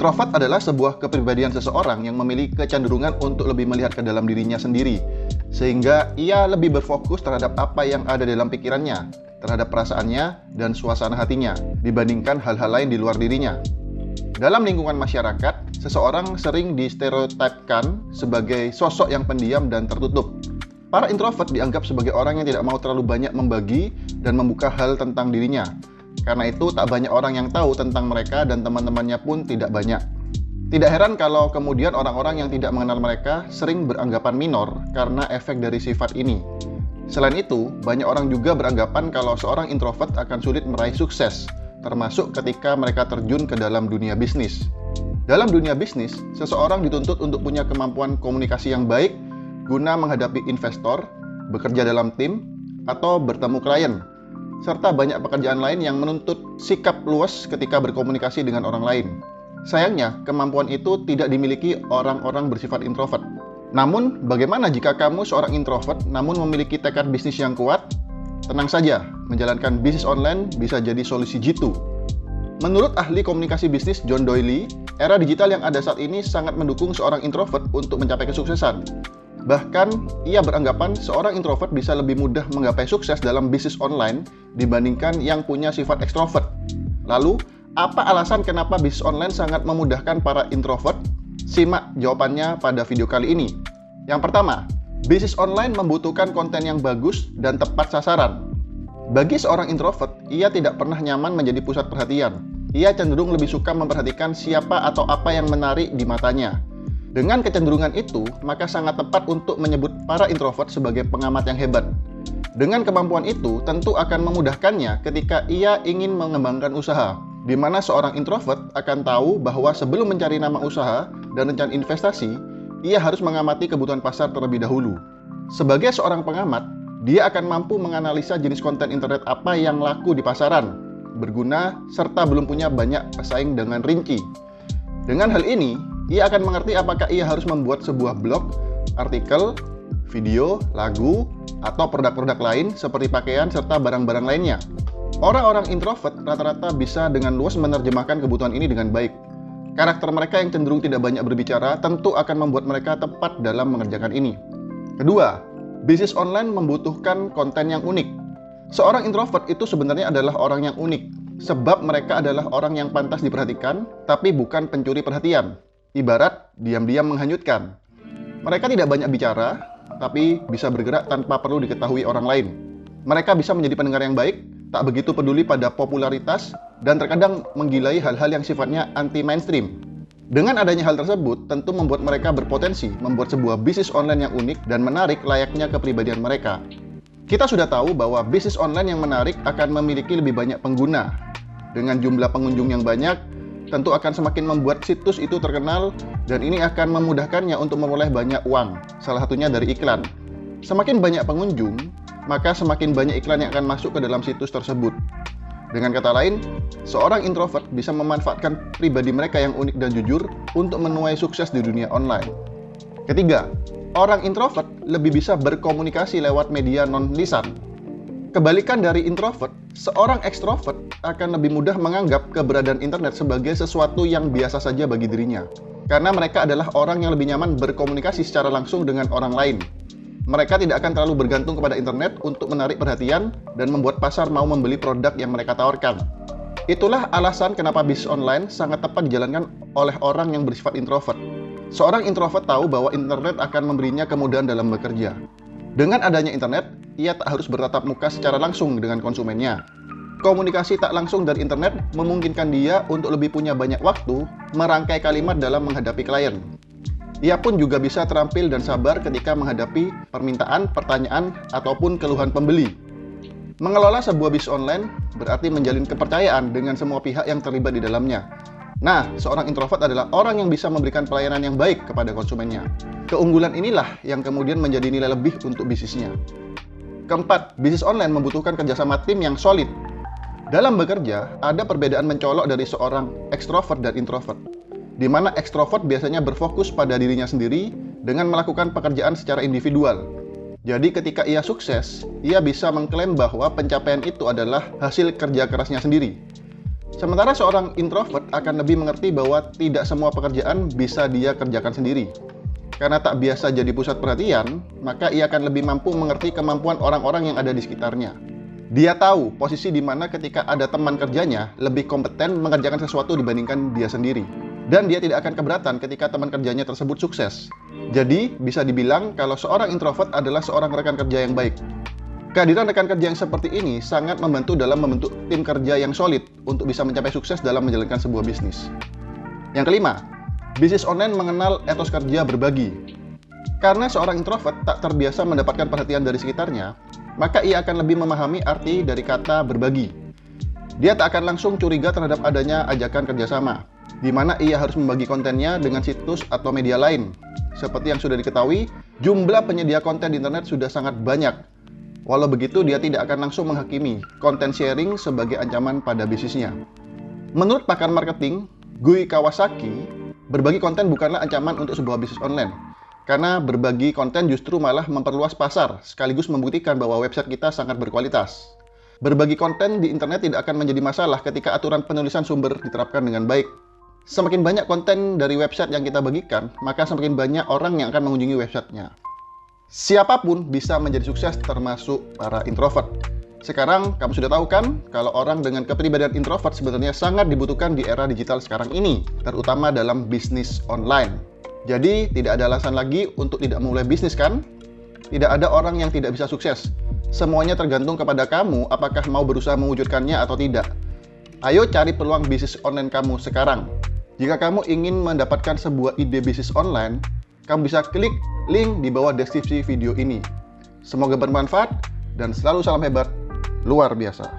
Introvert adalah sebuah kepribadian seseorang yang memiliki kecenderungan untuk lebih melihat ke dalam dirinya sendiri, sehingga ia lebih berfokus terhadap apa yang ada dalam pikirannya, terhadap perasaannya dan suasana hatinya, dibandingkan hal-hal lain di luar dirinya. Dalam lingkungan masyarakat, seseorang sering distereotipkan sebagai sosok yang pendiam dan tertutup. Para introvert dianggap sebagai orang yang tidak mau terlalu banyak membagi dan membuka hal tentang dirinya. Karena itu, tak banyak orang yang tahu tentang mereka dan teman-temannya pun tidak banyak. Tidak heran kalau kemudian orang-orang yang tidak mengenal mereka sering beranggapan minor karena efek dari sifat ini. Selain itu, banyak orang juga beranggapan kalau seorang introvert akan sulit meraih sukses, termasuk ketika mereka terjun ke dalam dunia bisnis. Dalam dunia bisnis, seseorang dituntut untuk punya kemampuan komunikasi yang baik guna menghadapi investor, bekerja dalam tim, atau bertemu klien, serta banyak pekerjaan lain yang menuntut sikap luas ketika berkomunikasi dengan orang lain. Sayangnya, kemampuan itu tidak dimiliki orang-orang bersifat introvert. Namun, bagaimana jika kamu seorang introvert namun memiliki tekad bisnis yang kuat? Tenang saja, menjalankan bisnis online bisa jadi solusi jitu. Menurut ahli komunikasi bisnis John Doyle, era digital yang ada saat ini sangat mendukung seorang introvert untuk mencapai kesuksesan. Bahkan, ia beranggapan seorang introvert bisa lebih mudah menggapai sukses dalam bisnis online dibandingkan yang punya sifat ekstrovert. Lalu, apa alasan kenapa bisnis online sangat memudahkan para introvert? Simak jawabannya pada video kali ini. Yang pertama, bisnis online membutuhkan konten yang bagus dan tepat sasaran. Bagi seorang introvert, ia tidak pernah nyaman menjadi pusat perhatian. Ia cenderung lebih suka memperhatikan siapa atau apa yang menarik di matanya. Dengan kecenderungan itu, maka sangat tepat untuk menyebut para introvert sebagai pengamat yang hebat. Dengan kemampuan itu, tentu akan memudahkannya ketika ia ingin mengembangkan usaha, di mana seorang introvert akan tahu bahwa sebelum mencari nama usaha dan rencana investasi, ia harus mengamati kebutuhan pasar terlebih dahulu. Sebagai seorang pengamat, dia akan mampu menganalisa jenis konten internet apa yang laku di pasaran, berguna, serta belum punya banyak pesaing dengan rinci. Dengan hal ini, ia akan mengerti apakah ia harus membuat sebuah blog, artikel, video, lagu, atau produk-produk lain seperti pakaian serta barang-barang lainnya. Orang-orang introvert rata-rata bisa dengan luas menerjemahkan kebutuhan ini dengan baik. Karakter mereka yang cenderung tidak banyak berbicara tentu akan membuat mereka tepat dalam mengerjakan ini. Kedua, bisnis online membutuhkan konten yang unik. Seorang introvert itu sebenarnya adalah orang yang unik, sebab mereka adalah orang yang pantas diperhatikan, tapi bukan pencuri perhatian. Ibarat diam-diam menghanyutkan. Mereka tidak banyak bicara, tapi bisa bergerak tanpa perlu diketahui orang lain. Mereka bisa menjadi pendengar yang baik, tak begitu peduli pada popularitas, dan terkadang menggilai hal-hal yang sifatnya anti-mainstream. Dengan adanya hal tersebut, tentu membuat mereka berpotensi membuat sebuah bisnis online yang unik dan menarik layaknya kepribadian mereka. Kita sudah tahu bahwa bisnis online yang menarik akan memiliki lebih banyak pengguna. Dengan jumlah pengunjung yang banyak, tentu akan semakin membuat situs itu terkenal, dan ini akan memudahkannya untuk memperoleh banyak uang, salah satunya dari iklan. Semakin banyak pengunjung, maka semakin banyak iklan yang akan masuk ke dalam situs tersebut. Dengan kata lain, seorang introvert bisa memanfaatkan pribadi mereka yang unik dan jujur untuk menuai sukses di dunia online. Ketiga, orang introvert lebih bisa berkomunikasi lewat media non-lisan. Kebalikan dari introvert, seorang ekstrovert akan lebih mudah menganggap keberadaan internet sebagai sesuatu yang biasa saja bagi dirinya. Karena mereka adalah orang yang lebih nyaman berkomunikasi secara langsung dengan orang lain. Mereka tidak akan terlalu bergantung kepada internet untuk menarik perhatian dan membuat pasar mau membeli produk yang mereka tawarkan. Itulah alasan kenapa bisnis online sangat tepat dijalankan oleh orang yang bersifat introvert. Seorang introvert tahu bahwa internet akan memberinya kemudahan dalam bekerja. Dengan adanya internet, ia tak harus bertatap muka secara langsung dengan konsumennya. Komunikasi tak langsung dari internet memungkinkan dia untuk lebih punya banyak waktu merangkai kalimat dalam menghadapi klien. Ia pun juga bisa terampil dan sabar ketika menghadapi permintaan, pertanyaan, ataupun keluhan pembeli. Mengelola sebuah bisnis online berarti menjalin kepercayaan dengan semua pihak yang terlibat di dalamnya. Nah, seorang introvert adalah orang yang bisa memberikan pelayanan yang baik kepada konsumennya. Keunggulan inilah yang kemudian menjadi nilai lebih untuk bisnisnya. Keempat, bisnis online membutuhkan kerjasama tim yang solid. Dalam bekerja, ada perbedaan mencolok dari seorang ekstrovert dan introvert, di mana ekstrovert biasanya berfokus pada dirinya sendiri dengan melakukan pekerjaan secara individual. Jadi ketika ia sukses, ia bisa mengklaim bahwa pencapaian itu adalah hasil kerja kerasnya sendiri. Sementara seorang introvert akan lebih mengerti bahwa tidak semua pekerjaan bisa dia kerjakan sendiri. Karena tak biasa jadi pusat perhatian, maka ia akan lebih mampu mengerti kemampuan orang-orang yang ada di sekitarnya. Dia tahu posisi di mana ketika ada teman kerjanya lebih kompeten mengerjakan sesuatu dibandingkan dia sendiri. Dan dia tidak akan keberatan ketika teman kerjanya tersebut sukses. Jadi, bisa dibilang kalau seorang introvert adalah seorang rekan kerja yang baik. Kehadiran rekan kerja yang seperti ini sangat membantu dalam membentuk tim kerja yang solid untuk bisa mencapai sukses dalam menjalankan sebuah bisnis. Yang kelima, bisnis online mengenal etos kerja berbagi. Karena seorang introvert tak terbiasa mendapatkan perhatian dari sekitarnya, maka ia akan lebih memahami arti dari kata berbagi. Dia tak akan langsung curiga terhadap adanya ajakan kerjasama, di mana ia harus membagi kontennya dengan situs atau media lain. Seperti yang sudah diketahui, jumlah penyedia konten di internet sudah sangat banyak. Walau begitu, dia tidak akan langsung menghakimi konten sharing sebagai ancaman pada bisnisnya. Menurut pakar marketing, Gui Kawasaki, berbagi konten bukanlah ancaman untuk sebuah bisnis online. Karena berbagi konten justru malah memperluas pasar, sekaligus membuktikan bahwa website kita sangat berkualitas. Berbagi konten di internet tidak akan menjadi masalah ketika aturan penulisan sumber diterapkan dengan baik. Semakin banyak konten dari website yang kita bagikan, maka semakin banyak orang yang akan mengunjungi websitenya. Siapapun bisa menjadi sukses, termasuk para introvert. Sekarang kamu sudah tahu kan, kalau orang dengan kepribadian introvert sebenarnya sangat dibutuhkan di era digital sekarang ini, terutama dalam bisnis online. Jadi, tidak ada alasan lagi untuk tidak memulai bisnis kan? Tidak ada orang yang tidak bisa sukses. Semuanya tergantung kepada kamu apakah mau berusaha mewujudkannya atau tidak. Ayo cari peluang bisnis online kamu sekarang. Jika kamu ingin mendapatkan sebuah ide bisnis online, kamu bisa klik link di bawah deskripsi video ini. Semoga bermanfaat dan selalu salam hebat, luar biasa.